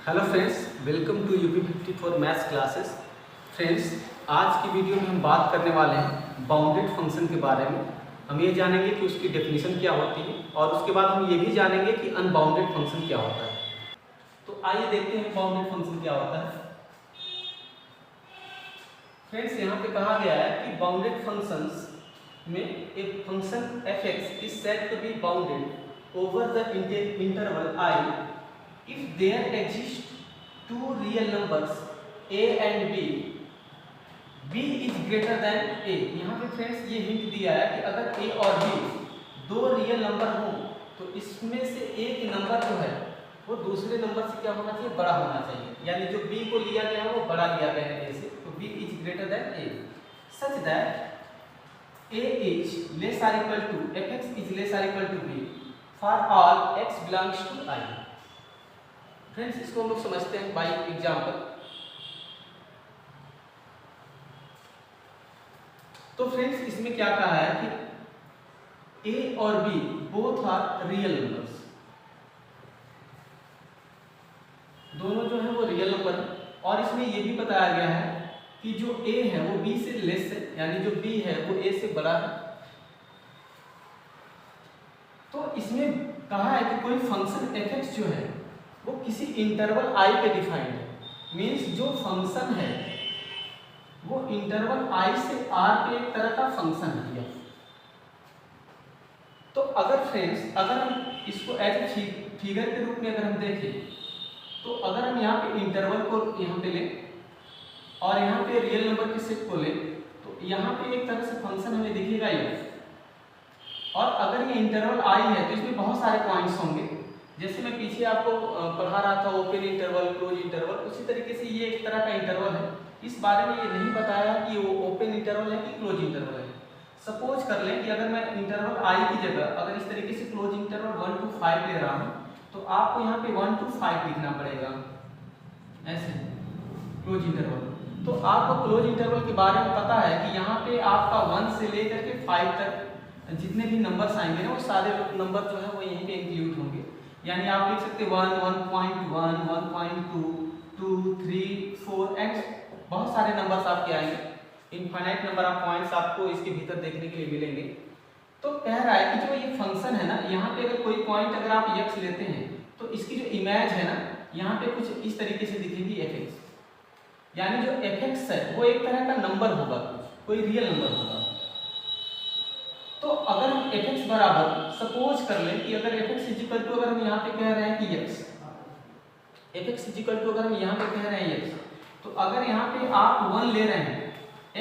Hello friends, welcome to UP 54 maths classes. Friends, आज की video में हम बात करने वाले हैं बाउंडेड फंक्शन के बारे में। हम ये जानेंगे कि उसकी डेफिनेशन क्या होती है और उसके बाद हम ये भी जानेंगे कि अनबाउंडेड फंक्शन क्या होता है। तो आइए देखते हैं बाउंडेड फंक्शन क्या होता है। फ्रेंड्स, यहाँ पे कहा गया है कि बाउंडेड फंक्शंस में एक function f(x) is said to be bounded over the interval I if there exist two real numbers a and b is greater than a। यहाँ पे फ्रेंड्स ये हिंट दिया है कि अगर a और b दो रियल नंबर हो तो इसमें से एक नंबर जो है वो दूसरे नंबर से क्या होना चाहिए, बड़ा होना चाहिए। यानी जो b को लिया गया है वो बड़ा लिया गया है a से, तो b is greater than a such that a is less or equal to fx is less or equal to b for all x belongs to I। Friends, इसको हम लोग समझते हैं बाय एग्जांपल। तो फ्रेंड्स, इसमें क्या कहा है कि a और b both are real numbers, दोनों जो है वो रियल नंबर है। और इसमें ये भी बताया गया है कि जो a है वो b से लेस है, यानी जो b है वो a से बड़ा है। तो इसमें कहा है कि कोई फंक्शन f(x) जो है वो किसी इंटरवल I पे डिफाइंड है। मीन्स जो फंक्शन है वो इंटरवल I से R पे एक तरह का फंक्शन है। तो अगर फ्रेंड्स, अगर हम इसको एज ए फिगर के रूप में अगर हम देखें तो अगर हम यहाँ पे इंटरवल को यहाँ पे लें और यहाँ पे रियल नंबर के सेट को लें तो यहाँ पे एक तरह से फंक्शन हमें दिखेगा ये। और अगर ये इंटरवल I है तो इसमें बहुत सारे पॉइंट्स होंगे। जैसे मैं पीछे आपको पढ़ा रहा था ओपन इंटरवल, क्लोज इंटरवल, उसी तरीके से ये एक तरह का इंटरवल है। इस बारे में ये नहीं बताया कि वो ओपन इंटरवल है कि क्लोज इंटरवल है। सपोज कर लें कि अगर मैं इंटरवल I की जगह अगर इस तरीके से क्लोज इंटरवल 1 to 5 ले रहा हूँ तो आपको यहाँ पे 1 to 5 लिखना पड़ेगा, ऐसे क्लोज इंटरवल। तो आपको क्लोज इंटरवल के बारे में पता है कि यहाँ पे आपका 1 से लेकर के 5 तक जितने भी नंबर्स आएंगे ना वो सारे नंबर जो है वो यहीं पे इंक्लूड होंगे। यानी आप लिख सकते 1, 1.1, 1.2, 2, 3, 4 एंड बहुत सारे नंबर्स आपके आएंगे। इनफाइनाइट नंबर ऑफ पॉइंट्स आपको इसके भीतर देखने के लिए मिलेंगे। तो कह रहा है कि जो ये फंक्शन है ना, यहाँ पे अगर कोई पॉइंट अगर आप x लेते हैं तो इसकी जो इमेज है ना यहाँ पे कुछ इस तरीके से दिखेगी fx। यानी जो fx है वो एक तरह का नंबर होगा, कोई रियल नंबर होगा। तो अगर हम fx बराबर सपोज कर लें कि अगर fx इक्वल टू अगर हम यहाँ पे कह रहे हैं कि x, fx इक्वल टू अगर हम यहाँ पे कह रहे हैं x, तो अगर यहाँ पे आप 1 ले रहे हैं,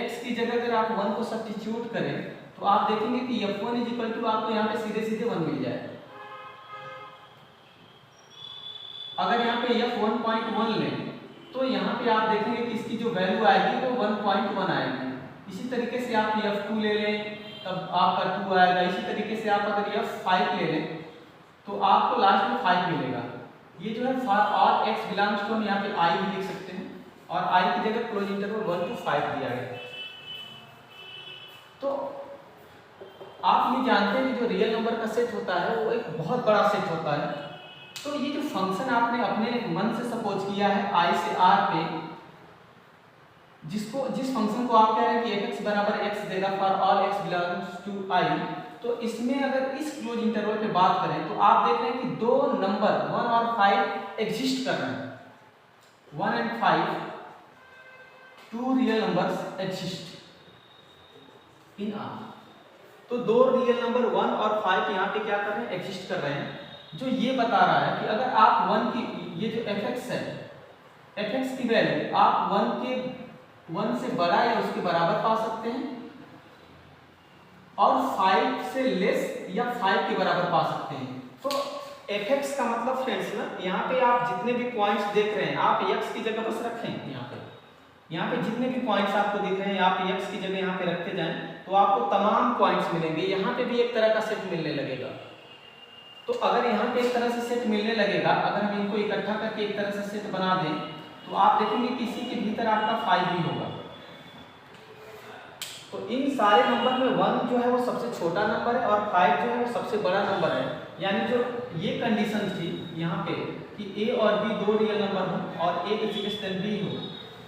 x की जगह अगर आप 1 को सब्स्टिट्यूट करें तो आप देखेंगे कि f1 इक्वल टू आपको यहाँ पे सीधे सीधे 1 मिल जाएगा। अगर यहाँ पे f1.1 लें तो यहाँ पे आप देखेंगे कि इसकी जो वैल्यू आएगी वो 1.1 आएगी। इसी तरीके से आप f2 ले लें तब आपका 2 आएगा। इसी तरीके से आप अगर f5 ले लें तो आपको लास्ट में 5 मिलेगा। ये जो है for all x belongs to, हम यहाँ पे I भी लिख सकते हैं और I की जगह क्लोज इंटरवल 1 to 5 दिया गया। तो आप ये जानते हैं कि जो रियल नंबर का सेट होता है वो एक बहुत बड़ा सेट होता है। तो ये जो फंक्शन आपने अपने मन से सपोज किया है I से R पे, जिस फंक्शन को आप कह रहे हैं कि fx बराबर x देगा for all x belongs to I, तो इसमें अगर इस क्लोज इंटरवल पे बात करें तो आप देख रहे हैं कि दो नंबर 1 और 5 एग्जिस्ट कर रहे हैं। 1 and 5 two real numbers exist in R। तो दो रियल नंबर 1 और 5 यहाँ पे क्या कर रहे हैं, एग्जिस्ट कर रहे हैं। जो ये बता रहा है कि अगर आप 1 की ये जो fx है, fx की वैल्यू आप 1 से बड़ा या उसके बराबर पा सकते हैं और 5 से लेस या 5 के बराबर पा सकते हैं। तो fx का मतलब फ्रेंड्स ना, यहाँ पे आप जितने भी पॉइंट्स देख रहे हैं आप x की जगह बस रखें। यहाँ पे जितने भी पॉइंट्स आपको दिख रहे हैं आप x की जगह यहाँ पे रखते जाएं तो आपको तमाम पॉइंट्स मिलेंगे। यहाँ पे भी एक तरह का सेट मिलने लगेगा। तो अगर यहाँ पे एक तरह से सेट मिलने लगेगा, अगर हम इनको इकट्ठा करके एक तरह से सेट बना दें तो आप देखेंगे कि इसी के भीतर आपका 5 भी होगा। तो इन सारे नंबर में 1 जो है वो सबसे छोटा नंबर है और 5 जो है वो सबसे बड़ा नंबर है। यानी जो ये कंडीशन थी यहाँ पे कि ए और बी दो रियल नंबर हो और ए इज लेस देन बी हो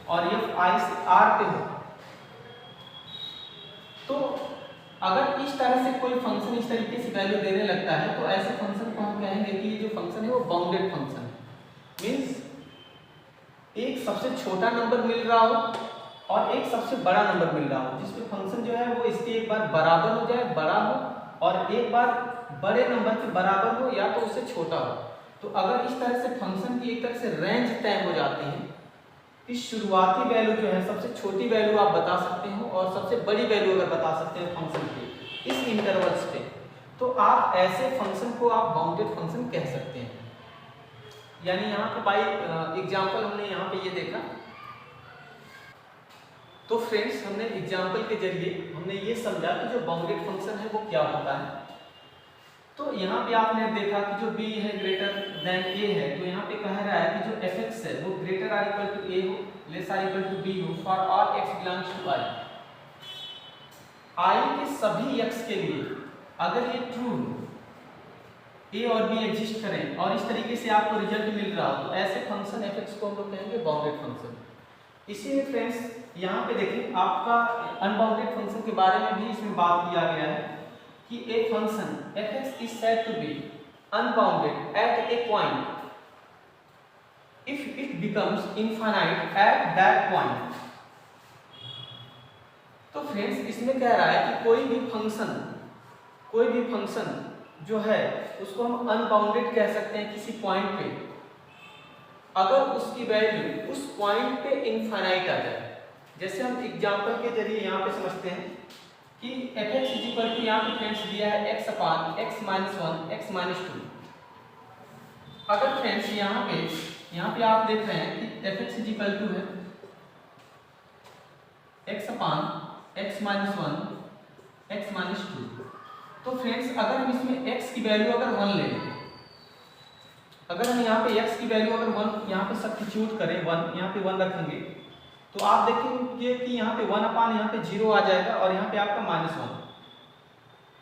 और एफ आई से आर पे हो, तो अगर इस तरह से कोई फंक्शन इस तरीके से वैल्यू देने लगता है तो ऐसे फंक्शन को हम कहेंगे कि ये जो फंक्शन है वो बाउंडेड फंक्शन है। मींस एक सबसे छोटा नंबर मिल रहा हो और एक सबसे बड़ा नंबर मिल रहा हो, जिसमें फंक्शन जो है वो इसके एक बार बराबर हो जाए, बड़ा हो, और एक बार बड़े नंबर के बराबर हो या तो उससे छोटा हो। तो अगर इस तरह से फंक्शन की एक तरह से रेंज तय हो जाती है, इस शुरुआती वैल्यू जो है सबसे छोटी वैल्यू आप बता सकते हो और सबसे बड़ी वैल्यू अगर बता सकते हैं फंक्शन की इस इंटरवल्स पे, तो आप ऐसे फंक्शन को आप बाउंडेड फंक्शन कह सकते हैं। यानी यहाँ पे बाई एग्जांपल हमने यहाँ पे ये देखा। तो फ्रेंड्स हमने एग्जांपल के जरिए हमने ये समझा कि जो बाउंडेड फंक्शन है वो क्या होता है। तो यहाँ पे आपने देखा कि जो b है ग्रेटर देन a है, तो यहाँ पे कह रहा है कि जो fx है वो greater or equal to a हो, less or equal to b हो for all x belongs to i। i के सभी x के लिए अगर ये ट्रू हो, a और b एग्जिस्ट करें और इस तरीके से आपको रिजल्ट मिल रहा हो, तो ऐसे फंक्शन fx को हम लोग कहेंगे बाउंडेड फंक्शन। इसीलिए फ्रेंड्स यहाँ पे देखिए आपका अनबाउंडेड फंक्शन के बारे में भी इसमें बात किया गया है कि a function fx is said to be unbounded at a point if it becomes infinite at that point। तो फ्रेंड्स इसमें कह रहा है कि कोई भी फंक्शन जो है उसको हम अनबाउंडेड कह सकते हैं किसी पॉइंट पे, अगर उसकी वैल्यू उस पॉइंट पे इनफाइनाइट आ जाए। जैसे हम एग्जांपल के जरिए यहाँ पे समझते हैं कि fx इज इक्वल टू, यहाँ पे फ्रेंड्स दिया है x अपान x माइनस 1 x माइनस 2। अगर फ्रेंड्स यहाँ पे आप देख रहे हैं कि fx इज इक्वल टू है x अपान x माइनस 1 x माइनस 2। तो फ्रेंड्स अगर हम इसमें x की वैल्यू अगर 1 ले लें, अगर हम यहाँ पे x की वैल्यू अगर 1 यहाँ पे सब्स्टिट्यूट करें, 1 यहाँ पे 1 रखेंगे, तो आप देखेंगे कि यहाँ पे 1 अपान यहाँ पे 0 आ जाएगा और यहाँ पे आपका -1,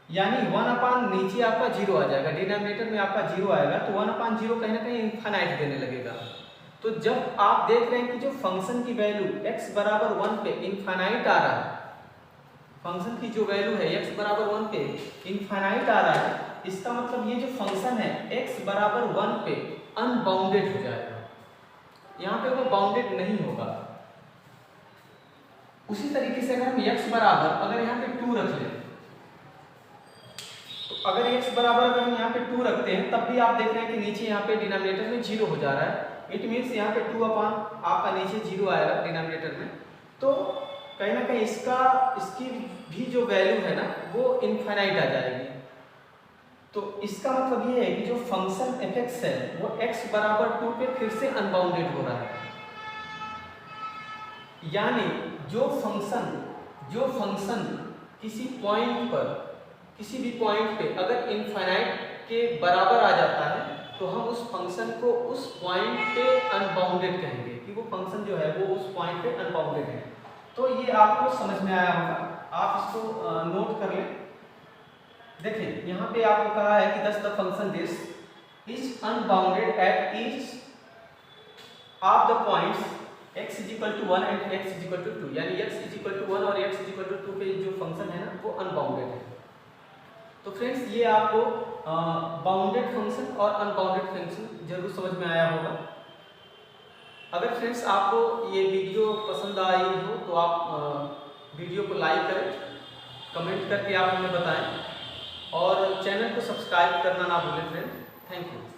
यानी 1 अपान नीचे आपका 0 आ जाएगा, डिनोमिनेटर में आपका 0 आएगा, तो 1 अपान 0 कहीं ना कहीं इनफाइनाइट देने लगेगा। तो जब आप देख रहे हैं कि जो फंक्शन की वैल्यू x बराबर 1 पे इनफाइनाइट आ रहा है, फंक्शन की जो वैल्यू है x बराबर 1 पे इनफाइनाइट आ रहा है, इसका मतलब ये जो फंक्शन है x बराबर 1 पे अनबाउंडेड हो जाएगा, यहाँ पे वो बाउंडेड नहीं होगा। उसी तरीके से अगर हम x बराबर अगर यहाँ पे 2 रख लें, तो अगर x बराबर अगर हम यहाँ पे 2 रखते हैं, तब भी आप देख रहे हैं कि नीचे यहाँ पे डिनोमिनेटर में 0 हो जा रहा है। इट मीन्स यहाँ पे 2 अपान आपका नीचे 0 आएगा डिनोमिनेटर में, तो कहीं ना कहीं इसकी भी जो वैल्यू है ना वो इनफाइनाइट आ जाएगी। तो इसका मतलब ये है कि जो फंक्शन fx है वो x बराबर 2 पे फिर से अनबाउंडेड हो रहा है। यानी जो फंक्शन किसी पॉइंट पर, किसी भी पॉइंट पे अगर इनफाइनाइट के बराबर आ जाता है, तो हम उस फंक्शन को उस पॉइंट पे अनबाउंडेड कहेंगे कि वो फंक्शन जो है वो उस पॉइंट पे अनबाउंडेड है। तो ये आपको समझ में आया होगा, आप इसको नोट कर लें। देखिए यहाँ पे आपको कहा है कि thus the function this is unbounded at each of the points x is equal to 1 and x is equal to 2, यानी x इज इक्वल टू 1 और x इज इक्वल टू 2 पे जो फंक्शन है ना वो अनबाउंडेड है। तो फ्रेंड्स ये आपको बाउंडेड फंक्शन और अनबाउंडेड फंक्शन जरूर समझ में आया होगा। अगर फ्रेंड्स आपको ये वीडियो पसंद आई हो तो आप वीडियो को लाइक करें, कमेंट करके आप हमें बताएं और चैनल को सब्सक्राइब करना ना भूलें फ्रेंड। Thank you.